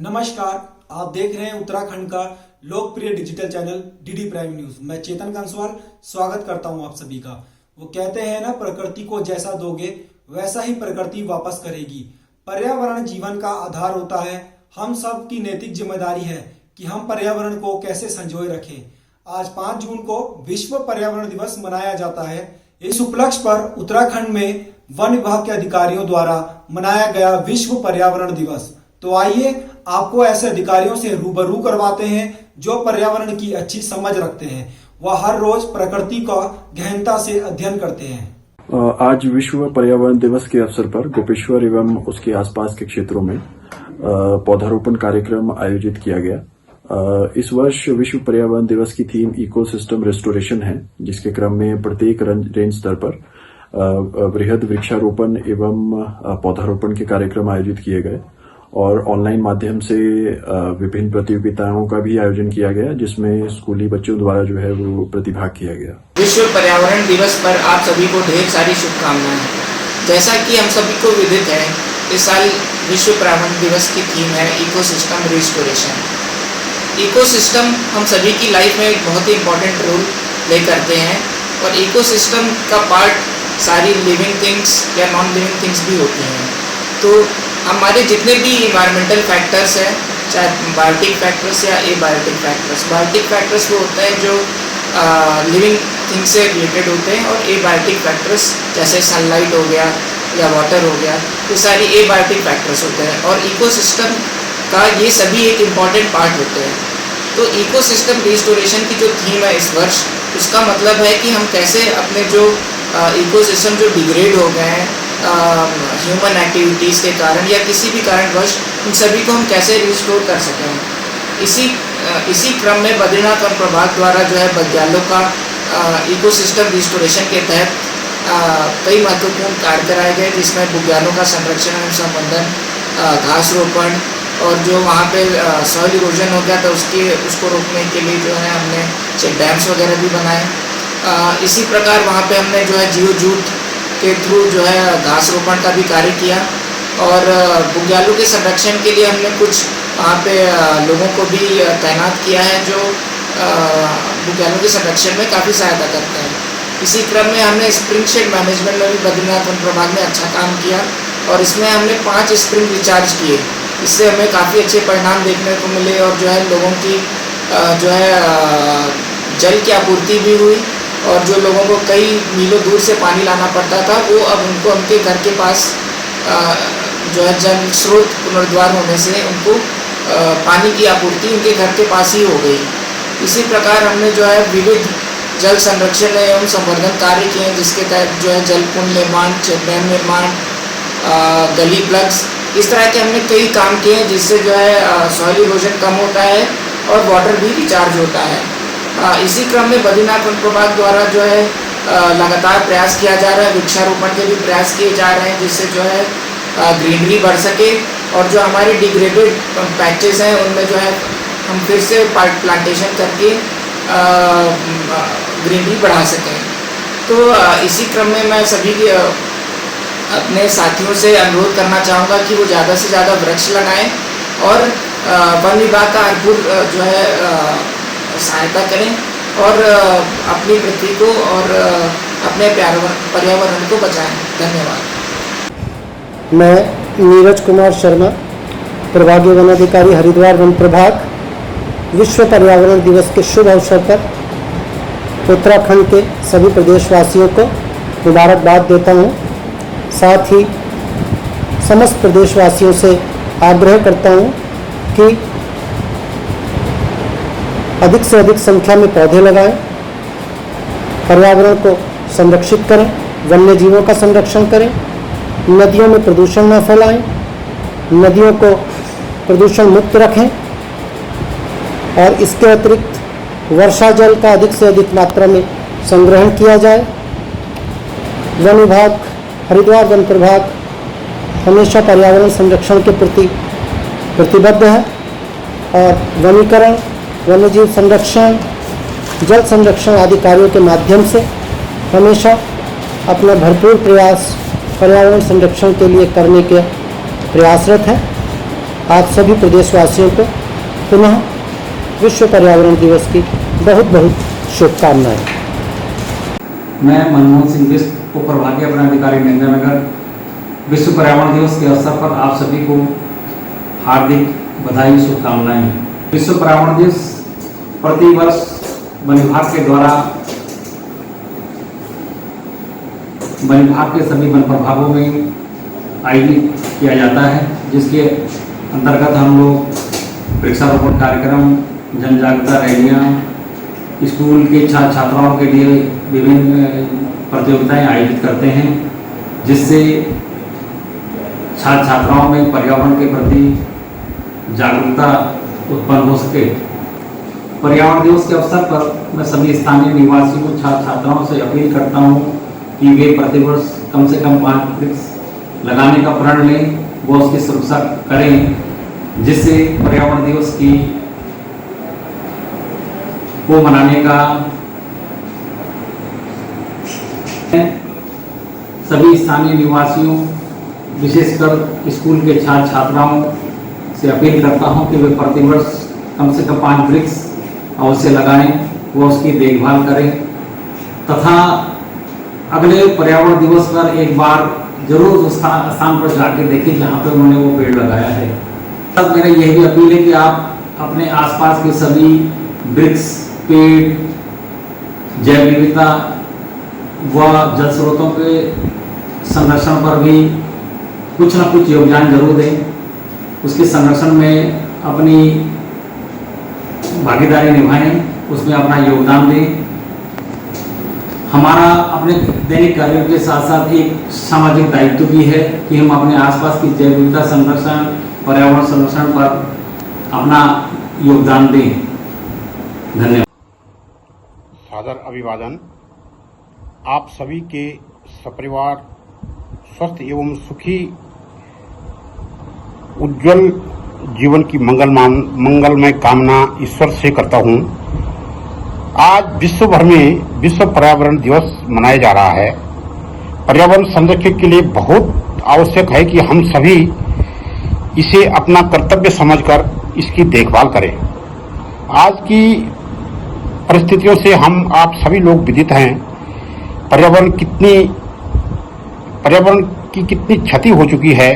नमस्कार, आप देख रहे हैं उत्तराखंड का लोकप्रिय digital channel DD prime news. मैं चेतन कंसवाल स्वागत करता हूं आप सभी का। वो कहते हैं ना, प्रकृति को जैसा दोगे वैसा ही प्रकृति वापस करेगी। पर्यावरण जीवन का आधार होता है। हम सब की नैतिक जिम्मेदारी है कि हम पर्यावरण को कैसे संजोए रखें। आज 5 जून को विश्व पर्यावरण दिवस मनाया जाता है। इस उपलक्ष्य पर उत्तराखंड में वन विभाग के अधिकारियों द्वारा मनाया गया विश्व पर्यावरण दिवस। तो आइए आपको ऐसे अधिकारियों से रूबरू करवाते हैं जो पर्यावरण की अच्छी समझ रखते हैं। वह हर रोज प्रकृति का गहनता से अध्ययन करते हैं। आज विश्व पर्यावरण दिवस के अवसर पर गोपेश्वर एवं उसके आसपास के क्षेत्रों में पौधारोपण कार्यक्रम आयोजित किया गया। इस वर्ष विश्व पर्यावरण दिवस की थीम इकोसिस्टम रेस्टोरेशन है, जिसके क्रम में प्रत्येक रेंज स्तर पर वृहद वृक्षारोपण एवं पौधारोपण के कार्यक्रम आयोजित किए गए और ऑनलाइन माध्यम से विभिन्न प्रतियोगिताओं का भी आयोजन किया गया, जिसमें स्कूली बच्चों द्वारा जो है वो प्रतिभाग किया गया। विश्व पर्यावरण दिवस पर आप सभी को ढेर सारी शुभकामनाएं। जैसा कि हम सभी को विदित है, इस साल विश्व पर्यावरण दिवस की थीम है इकोसिस्टम रिस्टोरेशन। इकोसिस्टम हम सभी की लाइफ में एक बहुत ही इम्पोर्टेंट रोल प्ले करते हैं और इकोसिस्टम का पार्ट सारी लिविंग थिंग्स या नॉन लिविंग थिंग्स भी होती हैं। तो हमारे जितने भी इन्वायरमेंटल फैक्टर्स हैं, चाहे बायोटिक फैक्टर्स या एबायोटिक फैक्टर्स। बायोटिक फैक्टर्स वो होते हैं जो लिविंग थिंग्स से रिलेटेड होते हैं और एबायोटिक फैक्टर्स जैसे सनलाइट हो गया या वाटर हो गया, ये सारी एबायोटिक फैक्टर्स होते हैं और इकोसिस्टम का ये सभी एक इम्पॉर्टेंट पार्ट होते हैं। तो इकोसिस्टम रिस्टोरेशन की जो थीम है इस वर्ष, उसका मतलब है कि हम कैसे अपने जो इकोसिस्टम जो डिग्रेड हो गए हैं ह्यूमन एक्टिविटीज़ के कारण या किसी भी कारणवश, उन सभी को हम कैसे रिस्टोर कर सकें। इसी क्रम में बद्रीनाथ वन प्रभाग द्वारा जो है विद्यालयों का इकोसिस्टम रिस्टोरेशन के तहत कई महत्वपूर्ण कार्य कराए गए, जिसमें बुग्यालों का संरक्षण एवं संवर्धन, घास रोपण और जो वहाँ पे सॉइल इरोजन हो गया था उसको रोकने के लिए जो है हमने चेक डैम्स वगैरह भी बनाए। इसी प्रकार वहाँ पे हमने जो है जियो जूट के थ्रू जो है घास रोपण का भी कार्य किया और बुग्यालों के संरक्षण के लिए हमने कुछ वहाँ पे लोगों को भी तैनात किया है जो बुग्यालों के संरक्षण में काफ़ी सहायता करते हैं। इसी क्रम में हमने स्प्रिंग शेड मैनेजमेंट में भी बद्रीनाथ वन प्रभाग ने अच्छा काम किया और इसमें हमने 5 स्प्रिंग रिचार्ज किए। इससे हमें काफ़ी अच्छे परिणाम देखने को मिले और जो है लोगों की जो है जल की आपूर्ति भी हुई और जो लोगों को कई मीलों दूर से पानी लाना पड़ता था, वो अब उनको उनके घर के पास जो है जल स्रोत पुनर्द्वार होने से उनको पानी की आपूर्ति उनके घर के पास ही हो गई। इसी प्रकार हमने जो है विविध जल संरक्षण एवं संवर्धन कार्य किए हैं, जिसके तहत जो है जल कुंड निर्माण, चेक डैम निर्माण, गली प्लग्स, इस तरह के हमने कई काम किए हैं, जिससे जो है सॉइल इरोजन कम होता है और वाटर भी रिचार्ज होता है। इसी क्रम में बद्रीनाथ वन प्रभाग द्वारा जो है लगातार प्रयास किया जा रहा है, वृक्षारोपण के भी प्रयास किए जा रहे हैं, जिससे जो है ग्रीनरी बढ़ सके और जो हमारे डिग्रेडेड पैचेस हैं उनमें जो है हम फिर से प्लांटेशन करके ग्रीनरी बढ़ा सकें। तो इसी क्रम में मैं सभी अपने साथियों से अनुरोध करना चाहूँगा कि वो ज़्यादा से ज़्यादा वृक्ष लगाएं और वन विभाग का भरपूर जो है सहायता करें और अपनी पृथ्वी को और अपने पर्यावरण को बचाएं। धन्यवाद। मैं नीरज कुमार शर्मा, प्रभागीय वन अधिकारी हरिद्वार वन प्रभाग, विश्व पर्यावरण दिवस के शुभ अवसर पर उत्तराखंड के सभी प्रदेशवासियों को मुबारकबाद देता हूँ। साथ ही समस्त प्रदेशवासियों से आग्रह करता हूँ कि अधिक से अधिक संख्या में पौधे लगाएं, पर्यावरण को संरक्षित करें, वन्य जीवों का संरक्षण करें, नदियों में प्रदूषण न फैलाएं, नदियों को प्रदूषण मुक्त रखें और इसके अतिरिक्त वर्षा जल का अधिक से अधिक मात्रा में संग्रहण किया जाए। वन विभाग, हरिद्वार वन प्रभाग हमेशा पर्यावरण संरक्षण के प्रति प्रतिबद्ध है और वनीकरण, वन्यजीव संरक्षण, जल संरक्षण आदि कार्यों के माध्यम से हमेशा अपना भरपूर प्रयास पर्यावरण संरक्षण के लिए करने के प्रयासरत है। आप सभी प्रदेशवासियों को पुनः विश्व पर्यावरण दिवस की बहुत बहुत शुभकामनाएं। मैं मनमोहन सिंह बिष्ट, उप प्रभागीय वनाधिकारी नगर। विश्व पर्यावरण दिवस के अवसर पर आप सभी को हार्दिक बधाई, शुभकामनाएं। विश्व पर्यावरण दिवस प्रतिवर्ष वन विभाग के द्वारा वन विभाग के सभी वन प्रभागों में आयोजित किया जाता है, जिसके अंतर्गत हम लोग वृक्षारोपण कार्यक्रम, जन जागरूकता रैलियाँ, स्कूल के छात्र छात्राओं के लिए विभिन्न प्रतियोगिताएं आयोजित करते हैं, जिससे छात्र छात्राओं में पर्यावरण के प्रति जागरूकता उत्पन्न हो सके। पर्यावरण दिवस के अवसर पर मैं सभी स्थानीय निवासियों, छात्र छात्राओं से अपील करता हूं कि वे प्रतिवर्ष कम से कम 5 वृक्ष लगाने का प्रण लें व उसकी सुरक्षा करें, जिससे पर्यावरण दिवस को मनाने का सभी स्थानीय निवासियों, विशेषकर स्कूल के छात्र छात्राओं से अपील करता हूं कि वे प्रतिवर्ष कम से कम 5 वृक्ष अवश्य लगाएं व उसकी देखभाल करें तथा अगले पर्यावरण दिवस पर एक बार जरूर उस स्थान पर जाकर देखें जहां पर उन्होंने वो पेड़ लगाया है। तब मेरा यह भी अपील है कि आप अपने आसपास के सभी वृक्ष, पेड़, जैव विविधता व जल स्रोतों के संरक्षण पर भी कुछ न कुछ योगदान जरूर दें। उसके संरक्षण में अपनी भागीदारी निभाएं, उसमें अपना योगदान दें। हमारा अपने दैनिक कार्यों के साथ साथ एक सामाजिक दायित्व भी है कि हम अपने आसपास की जैव विविधता संरक्षण, पर्यावरण संरक्षण पर अपना योगदान दें। धन्यवाद। सादर अभिवादन। आप सभी के सपरिवार स्वस्थ एवं सुखी उज्जवल जीवन की मंगलमय कामना ईश्वर से करता हूं। आज विश्व भर में विश्व पर्यावरण दिवस मनाया जा रहा है। पर्यावरण संरक्षण के लिए बहुत आवश्यक है कि हम सभी इसे अपना कर्तव्य समझकर इसकी देखभाल करें। आज की परिस्थितियों से हम आप सभी लोग विदित हैं। पर्यावरण की कितनी क्षति हो चुकी है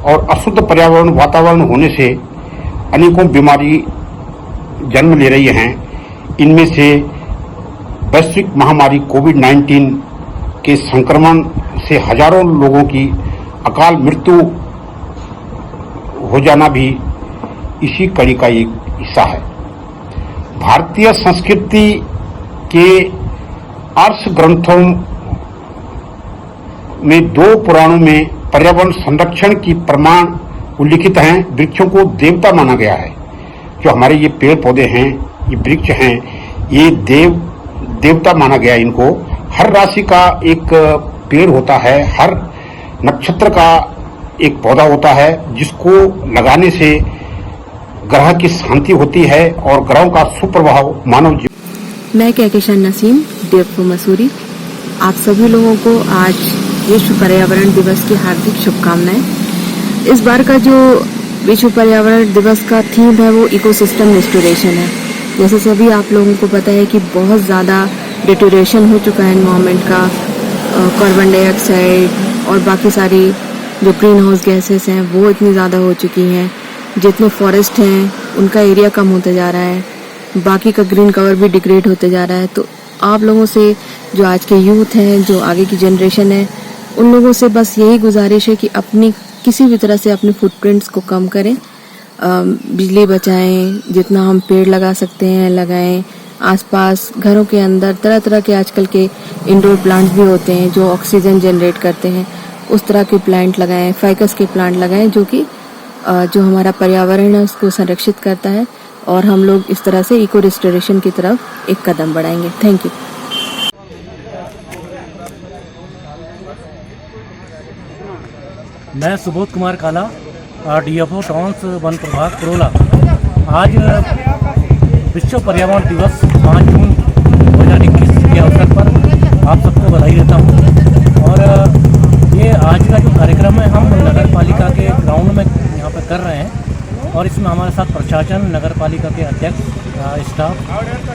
और अशुद्ध पर्यावरण वातावरण होने से अनेकों बीमारी जन्म ले रही हैं। इनमें से वैश्विक महामारी कोविड-19 के संक्रमण से हजारों लोगों की अकाल मृत्यु हो जाना भी इसी कड़ी का एक हिस्सा है। भारतीय संस्कृति के आर्ष ग्रंथों में 2 पुराणों में पर्यावरण संरक्षण की प्रमाण उल्लिखित हैं। वृक्षों को देवता माना गया है। जो हमारे ये पेड़ पौधे हैं, ये वृक्ष हैं, ये देवता माना गया है इनको। हर राशि का एक पेड़ होता है, हर नक्षत्र का एक पौधा होता है, जिसको लगाने से ग्रह की शांति होती है और ग्रहों का सुप्रभाव मानव जीवन। मैं कहकशान नसीम, देवपुर मसूरी। आप सभी लोगों को आज विश्व पर्यावरण दिवस की हार्दिक शुभकामनाएं। इस बार का जो विश्व पर्यावरण दिवस का थीम है वो इकोसिस्टम रिस्टोरेशन है। जैसे सभी आप लोगों को पता है कि बहुत ज़्यादा डिटोरेशन हो चुका है एनवायरनमेंट का। कार्बन डाइऑक्साइड और बाकी सारी जो ग्रीन हाउस गैसेस हैं वो इतनी ज़्यादा हो चुकी हैं। जितने फॉरेस्ट हैं उनका एरिया कम होता जा रहा है, बाकी का ग्रीन कवर भी डिग्रेड होते जा रहा है। तो आप लोगों से, जो आज के यूथ हैं, जो आगे की जनरेशन है, उन लोगों से बस यही गुजारिश है कि अपनी किसी भी तरह से अपने फुटप्रिंट्स को कम करें, बिजली बचाएं, जितना हम पेड़ लगा सकते हैं लगाएं। आसपास घरों के अंदर तरह तरह के आजकल के इंडोर प्लांट्स भी होते हैं जो ऑक्सीजन जनरेट करते हैं, उस तरह के प्लांट लगाएं, फाइकस के प्लांट लगाएं, जो कि जो हमारा पर्यावरण है उसको संरक्षित करता है। और हम लोग इस तरह से इको रिस्टोरेशन की तरफ एक कदम बढ़ाएंगे। Thank you. मैं सुबोध कुमार काला, DFO टाउन्स वन प्रभाग पुरोला। आज विश्व पर्यावरण दिवस 5 जून 2021 के अवसर पर आप सबको बधाई देता हूँ। और ये आज का जो कार्यक्रम है हम नगर पालिका के ग्राउंड में यहाँ पर कर रहे हैं और इसमें हमारे साथ प्रशासन, नगर पालिका के अध्यक्ष, स्टाफ,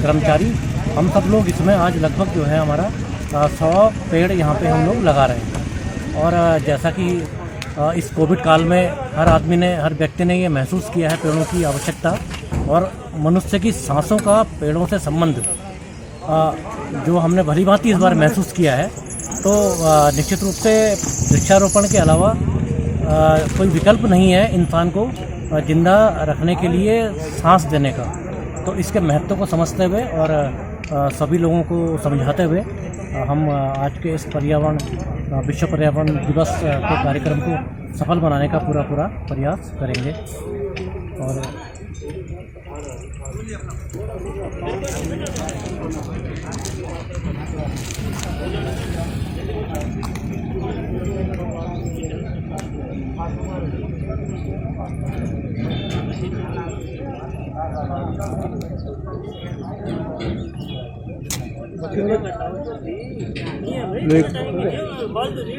कर्मचारी, हम सब लोग इसमें आज लगभग जो है हमारा 100 पेड़ यहाँ पे हम लोग लगा रहे हैं। और जैसा कि इस कोविड काल में हर आदमी ने, हर व्यक्ति ने ये महसूस किया है पेड़ों की आवश्यकता और मनुष्य की सांसों का पेड़ों से संबंध जो हमने भली भांति इस बार महसूस किया है। तो निश्चित रूप से वृक्षारोपण के अलावा कोई विकल्प नहीं है इंसान को जिंदा रखने के लिए, सांस देने का। तो इसके महत्व को समझते हुए और सभी लोगों को समझाते हुए हम आज के इस विश्व पर्यावरण दिवस के कार्यक्रम को सफल बनाने का पूरा प्रयास करेंगे। और